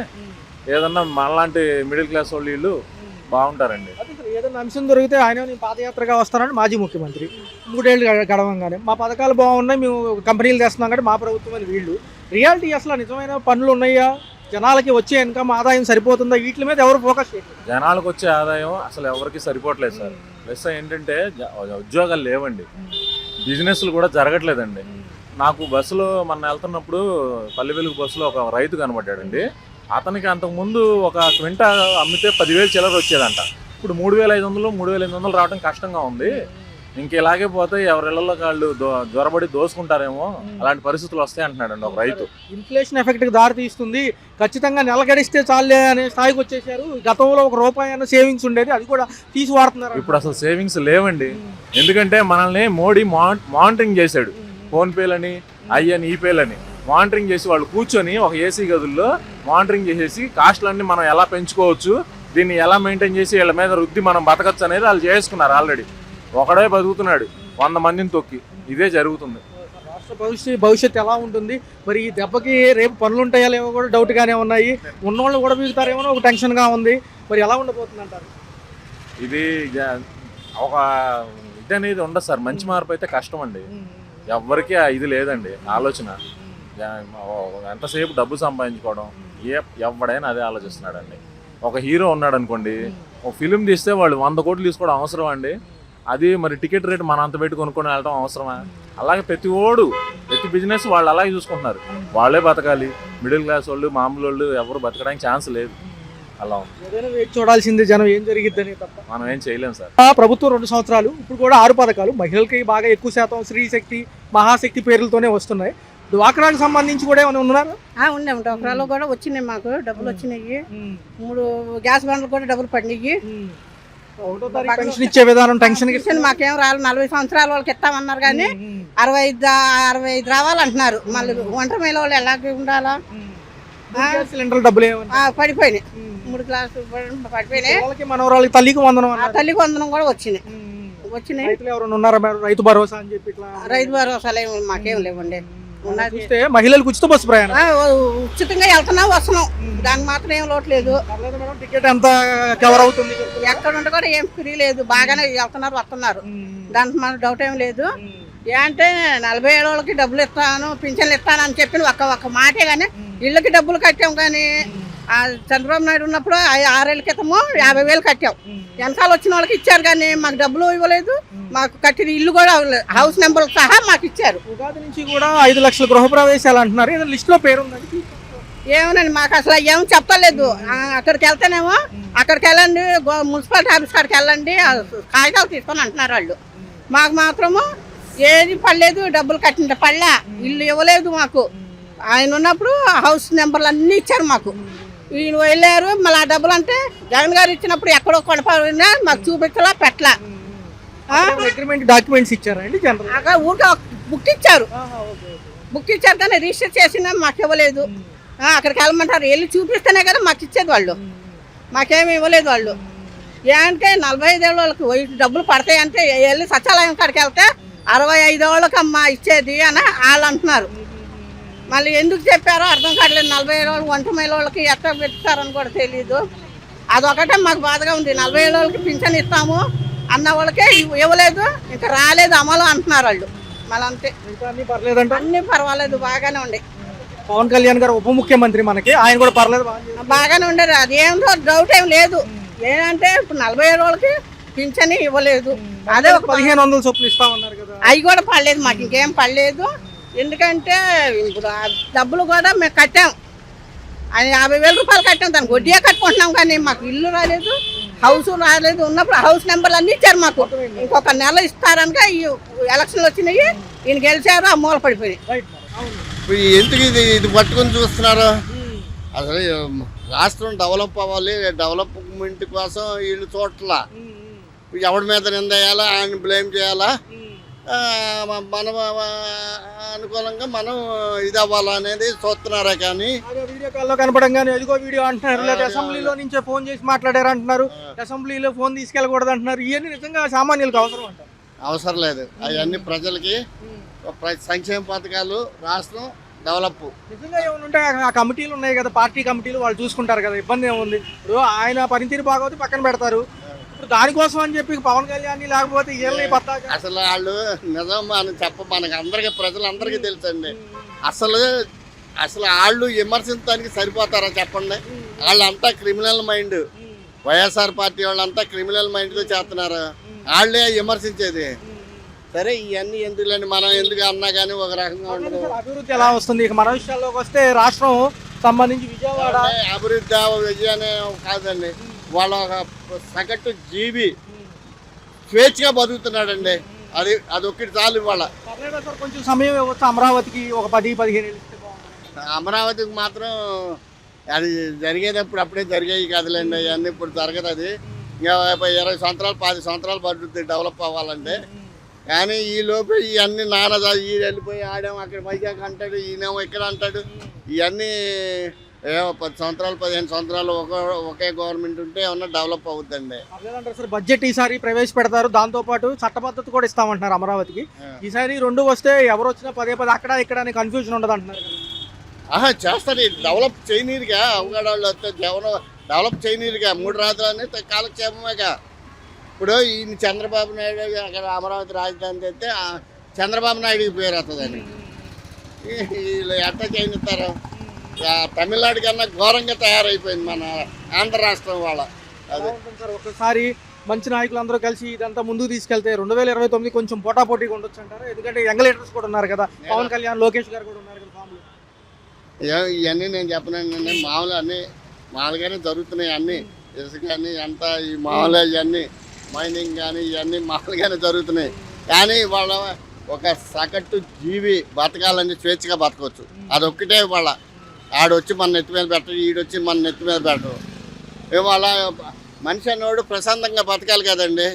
ఏదన్నా మనలాంటి మిడిల్ క్లాస్ వాళ్ళు వీళ్ళు బాగుంటారండి. ఏదైనా అంశం దొరికితే ఆయన నేను పాదయాత్రగా వస్తానని మాజీ ముఖ్యమంత్రి 3 ఏళ్ళు గడవంగానే మా పథకాలు బాగున్నాయి, మేము కంపెనీలు తెస్తున్నాం కానీ మా ప్రభుత్వం అని వీళ్ళు. రియాలిటీ అసలు నిజమైన పనులు ఉన్నాయా? జనాలకి వచ్చే ఇన్కమ్ ఆదాయం సరిపోతుందా? వీటి మీద ఎవరు ఫోకస్ చేయట్లేదు. జనాలకు వచ్చే ఆదాయం అసలు ఎవరికి సరిపోవట్లేదు సార్. ప్లస్ ఏంటంటే ఉద్యోగాలు లేవండి, బిజినెస్లు కూడా జరగట్లేదండి. నాకు బస్సులో మొన్న వెళ్తున్నప్పుడు పల్లె వెలుగు బస్సులో ఒక రైతు కనబడ్డాడండి. అతనికి అంతకుముందు ఒక క్వింటా అమ్మితే 10,000 చిల్లర వచ్చేదంట. ఇప్పుడు 3,500 3,800 రావడం కష్టంగా ఉంది. ఇంక ఇలాగే పోతే ఎవరిళ్లలో వాళ్ళు జ్వరబడి దోసుకుంటారేమో, అలాంటి పరిస్థితులు వస్తాయి అంటున్నాడండి ఒక రైతు. ఇన్ఫ్లేషన్ ఎఫెక్ట్కి దారి తీస్తుంది, ఖచ్చితంగా నెల గడిస్తే చాలే అనే స్థాయికి వచ్చేసారు. గతంలో ₹1 సేవింగ్స్ ఉండేది, అది కూడా తీసి వాడుతున్నారు. ఇప్పుడు అసలు సేవింగ్స్ లేవండి. ఎందుకంటే మనల్ని మోడీ మానిటరింగ్ చేశాడు. ఫోన్పేలని అయ్యని ఈపేలని మానిటరింగ్ చేసి వాళ్ళు కూర్చొని ఒక ఏసీ గదుల్లో మానిటరింగ్ చేసేసి కాస్ట్లన్నీ మనం ఎలా పెంచుకోవచ్చు, దీన్ని ఎలా మెయింటైన్ చేసి వీళ్ళ మీద రుద్ది మనం బతకచ్చు అనేది వాళ్ళు చేసుకున్నారు. ఆల్రెడీ ఒకడే బతుకుతున్నాడు 100 మందిని తొక్కి. ఇదే జరుగుతుంది. రాష్ట్ర భవిష్యత్తు ఎలా ఉంటుంది మరి? ఈ దెబ్బకి రేపు పనులు ఉంటాయా లేవో కూడా డౌట్గానే ఉన్నాయి. ఉన్నోళ్ళు కూడా మిగుతారేమో ఒక టెన్షన్గా ఉంది. మరి ఎలా ఉండబోతుంది అంటారు? ఇది ఒక ఇది అనేది ఉండదు సార్. మంచి మార్పు అయితే కష్టం అండి. ఎవ్వరికీ ఇది లేదండి ఆలోచన. ఎంతసేపు డబ్బు సంపాదించుకోవడం, ఎవడైనా అదే ఆలోచిస్తున్నాడండి. ఒక హీరో ఉన్నాడు అనుకోండి, ఒక ఫిలిం తీస్తే వాళ్ళు 100 కోట్లు తీసుకోవడం అవసరం అండి. అది మరి టికెట్ రేట్ మనం అంత పెట్టి కొనుక్కొని వెళ్ళడం అవసరమా? అలాగే ప్రతి బిజినెస్ వాళ్ళు అలాగే చూసుకుంటున్నారు. వాళ్ళే బతకాలి. మిడిల్ క్లాస్ వాళ్ళు మామూలు వాళ్ళు ఎవరు బతకడానికి ఛాన్స్ లేదు. అలా ఏదైనా వేచి చూడాల్సింది జనం ఏం జరిగిద్దని తప్ప మనం ఏం చేయలేం సార్. ప్రభుత్వం 2 సంవత్సరాలు, ఇప్పుడు కూడా 6 పథకాలు మహిళలకి బాగా ఎక్కువ శాతం స్త్రీ శక్తి, మహాశక్తి పేర్లతోనే వస్తున్నాయి. డ్వాక్రాకి సంబంధించి కూడా ఏమైనా ఉన్నారు? ఉన్నాం, డ్వాక్రాలో కూడా వచ్చినాయి, మాకు డబ్బులు వచ్చినాయి. 3 గ్యాస్ బండ్లు కూడా డబ్బులు పడినాయి. పెన్షన్ ఇచ్చే విధానం టెన్షన్ మాకేం రాలి. 40 సంవత్సరాల వాళ్ళకి ఇస్తామన్నారు కానీ 65 రావాలంటున్నారు. మళ్ళీ ఒంటరి మహిళ వాళ్ళు ఎలాగే ఉండాలా? సిలిండర్ డబ్బులు పడిపోయినాయి. 3 గ్లాసులు పడిపోయినాయి. మనవరాళ్ళకి తల్లికి వందనం కూడా వచ్చినాయి. రైతులు ఎవరైనా ఉన్నారా? రైతు భరోసా అని చెప్పి రైతు భరోసాలు మాకేం లేవండి. చూస్తే మహిళలకు ఉచిత బస్సు ప్రయాణం ఉచితంగా వెళ్తున్నాం వస్తున్నాం, దానికి మాత్రం ఏం లోటు లేదు. టికెట్ ఎంత కవర్ అవుతుంది? ఎక్కడ ఉంటే కూడా ఏం ఫ్రీ లేదు, బాగానే వెళ్తున్నారు వస్తున్నారు, దానికి మన డౌట్ ఏం లేదు. ఏంటంటే 47 వాళ్ళకి డబ్బులు ఇస్తాను, పింఛన్లు ఇస్తాను అని చెప్పి ఒక్క మాటే కానీ ఇళ్ళకి డబ్బులు కట్టాం. కానీ చంద్రబాబు నాయుడు ఉన్నప్పుడు 6 ఏళ్ళ క్రితము 50,000 కట్టాం. వెనకాల వచ్చిన వాళ్ళకి ఇచ్చారు కానీ మాకు డబ్బులు ఇవ్వలేదు. మాకు కట్టిన ఇల్లు కూడా హౌస్ నెంబర్ సహా మాకు ఇచ్చారు. ఉగాది నుంచి కూడా 5 లక్షల గృహప్రవేశాలు అంటున్నారు. ఏదో లిస్ట్ లో పేరు ఉందండి? ఏమోనండి, మాకు అసలు ఏం చెప్పలేదు. అక్కడికి వెళ్తేనేమో అక్కడికి వెళ్ళండి, మున్సిపాలిటీ ఆఫీస్ కాడికి వెళ్ళండి, కాగితాలు తీసుకొని అంటున్నారు వాళ్ళు. మాకు మాత్రము ఏది పడలేదు, డబ్బులు కట్టిన పడలే, ఇల్లు ఇవ్వలేదు మాకు. ఆయన ఉన్నప్పుడు హౌస్ నెంబర్లు అన్నీ ఇచ్చారు మాకు. ఈయన వెళ్ళారు, మళ్ళీ ఆ డబ్బులు అంటే జగన్ గారు ఇచ్చినప్పుడు ఎక్కడో కొనపడినా మాకు చూపించలా పెట్టలా. అగ్రిమెంట్ డాక్యుమెంట్స్ ఇచ్చారండి? ఊరికే బుక్ ఇచ్చారు, కానీ రిజిస్టర్ చేసినా మాకు ఇవ్వలేదు. అక్కడికి వెళ్ళమంటారు, వెళ్ళి చూపిస్తేనే కదా మాకు ఇచ్చేది వాళ్ళు, మాకేమి ఇవ్వలేదు వాళ్ళు. ఏంటంటే 45 ఏళ్ళ వాళ్ళకి డబ్బులు పడతాయంటే వెళ్ళి సచివాలయం కాడికి వెళ్తే 65 ఏళ్ళకి అమ్మ ఇచ్చేది అని వాళ్ళు అంటున్నారు. మళ్ళీ ఎందుకు చెప్పారో అర్థం కావట్లేదు. 47 వాళ్ళు ఒంటరి మహిళ వాళ్ళకి ఎట్లా పెడతారని కూడా తెలియదు. అదొకటే మాకు బాధగా ఉంది. 47 వాళ్ళకి పింఛన్ ఇస్తాము అన్న వాళ్ళకే ఇవ్వలేదు, ఇంకా రాలేదు అమలు అంటున్నారు వాళ్ళు. మళ్ళీ అంతే, అన్నీ పర్వాలేదు, బాగానే ఉండే. పవన్ కళ్యాణ్ గారు ఉప ముఖ్యమంత్రి, మనకి ఆయన కూడా పర్లేదు, బాగానే ఉండేది. అదేంటో డౌట్ ఏం లేదు. ఏంటంటే ఇప్పుడు 47 వాళ్ళకి పింఛన్ ఇవ్వలేదు, అదే 1500 చొప్పులు ఇస్తామన్నారు కదా, అవి కూడా పడలేదు మాకు, ఇంకేం పడలేదు. ఎందుకంటే ఇప్పుడు ఆ డబ్బులు కూడా మేము కట్టాం, అది 50,000 రూపాయలు కట్టాం, దానికి వడ్డీయే కట్టుకుంటున్నాం. కానీ మాకు ఇల్లు రాలేదు, హౌస్ రాలేదు. ఉన్నప్పుడు హౌస్ నెంబర్లు అన్నీ ఇచ్చారు మాకు. ఇంకొక నెల ఇస్తారనగా ఈ ఎలక్షన్లు వచ్చినాయి, ఈయన గెలిచారు, ఆ మూల పడిపోయినాయి. ఎందుకు ఇది పట్టుకొని చూస్తున్నారు? అసలు రాష్ట్రం డెవలప్ అవ్వాలి, డెవలప్మెంట్ కోసం వీళ్ళు చూడట్లా. ఎవరి మీద నిందేయాలా, ఆయన బ్లేమ్ చేయాలా, మనం అనుకూలంగా మనం ఇది అవ్వాలా అనేది చూస్తున్నారా. కానీ వీడియో కాల్లో కనపడంగానే ఎదుగో వీడియో అంటున్నారు, లేదా అసెంబ్లీలో నుంచే ఫోన్ చేసి మాట్లాడారు అంటున్నారు, అసెంబ్లీలో ఫోన్ తీసుకెళ్ళకూడదు అంటున్నారు. ఇవన్నీ నిజంగా సామాన్యులకు అవసరం అంటారు? అవసరం లేదు. అవన్నీ ప్రజలకి సంక్షేమ పథకాలు, రాష్ట్రం డెవలప్. నిజంగా ఏమైనా ఉంటే ఆ కమిటీలు ఉన్నాయి కదా, పార్టీ కమిటీలు, వాళ్ళు చూసుకుంటారు కదా, ఇబ్బంది ఏముంది? ఇప్పుడు ఆయన పనితీరు బాగోతే పక్కన పెడతారు. ఇప్పుడు దానికోసం అని చెప్పి పవన్ కళ్యాణ్ లేకపోతే అసలు వాళ్ళు నిజం మనం మనకు అందరికీ ప్రజలందరికీ తెలుసండి. అసలు అసలు వాళ్ళు విమర్శించడానికి సరిపోతారా చెప్పండి? వాళ్ళంతా క్రిమినల్ మైండ్. వైఎస్ఆర్ పార్టీ వాళ్ళంతా క్రిమినల్ మైండ్తో చేస్తున్నారు. వాళ్ళే విమర్శించేది. సరే ఇవన్నీ ఎందుకులేండి, మనం ఎందుకు అన్నా కానీ ఒక రకంగా ఉండదు. అభివృద్ధి ఎలా వస్తుంది? ఇక మన విషయాల్లోకి వస్తే రాష్ట్రం సంబంధించి విజయవాడ అభివృద్ధి విజయాన్ని కాదండి, వాళ్ళ ఒక సగటు జీవి స్వేచ్ఛగా బతుకుతున్నాడండి. అదొక్కటి చాలు. ఇవాళ కొంచెం సమయం ఇవ్వచ్చు అమరావతికి, ఒక 10-15 ఏళ్ళు ఇస్తే బాగుంటుంది. అమరావతికి మాత్రం అది జరిగేటప్పుడు అప్పుడే జరిగాయి కదలండి, అవన్నీ ఇప్పుడు జరగదు. అది ఇంకా 20 సంవత్సరాలు 10 సంవత్సరాలు పడుతుంది డెవలప్ అవ్వాలంటే. కానీ ఈ లోపే ఇవన్నీ నాన్న ఈ వెళ్ళిపోయి ఆడాము అక్కడ వైజాగ్ అంటాడు, ఈయనేమో ఇక్కడ అంటాడు. ఇవన్నీ 10 సంవత్సరాలు 15 సంవత్సరాలు ఒకే గవర్నమెంట్ ఉంటే ఏమన్నా డెవలప్ అవుతుందండి. సార్ బడ్జెట్ ఈసారి ప్రవేశపెడతారు, దాంతోపాటు చట్టబద్ధత కూడా ఇస్తామంటున్నారు అమరావతికి. ఈసారి 2 వస్తే ఎవరు వచ్చినా పదే అక్కడ ఇక్కడ కన్ఫ్యూజన్ ఉండదు అంటున్నారు. చేస్తారు, డెవలప్ చేయనీరుగా. అవగాడవాళ్ళు వస్తే డెవలప్ చేయనీరుగా. 3 రాజధాని కాలక్షేమమేగా. ఇప్పుడు ఈయన చంద్రబాబు నాయుడు అక్కడ అమరావతి రాజధాని తెస్తే చంద్రబాబు నాయుడుకి పేరు వస్తుందని వీళ్ళు ఎట్లా చేయనిస్తారు? తమిళనాడు కన్నా ఘోరంగా తయారైపోయింది మన ఆంధ్ర రాష్ట్రం వాళ్ళ. అది సార్ ఒకసారి మంచి నాయకులు అందరూ కలిసి ఇదంతా ముందుకు తీసుకెళ్తే 2029 కొంచెం పోటాపోటీగా ఉండొచ్చు అంటారు. ఎందుకంటే యంగ్ లీడర్స్ కూడా ఉన్నారు కదా, పవన్ కళ్యాణ్, లోకేష్ గారు కూడా ఉన్నారు కదా ఫామ్లో. ఇవన్నీ నేను చెప్పనండి, మామూలుగానే జరుగుతున్నాయి అన్నీ. ఇసుక కానీ అంతా ఈ మామూలుగా ఇవన్నీ మైనింగ్ కానీ ఇవన్నీ మామూలుగానే జరుగుతున్నాయి. కానీ వాళ్ళ ఒక సగటు జీవి బతకాలని స్వేచ్ఛగా బతకవచ్చు. అదొక్కటే వాళ్ళ. ఆడొచ్చి మన నెత్తి మీద పెట్టరు, ఈడొచ్చి మన నెత్తి మీద పెట్టరు. ఇవాళ మనిషి అన్నోడు ప్రశాంతంగా బతకాలి కదండి.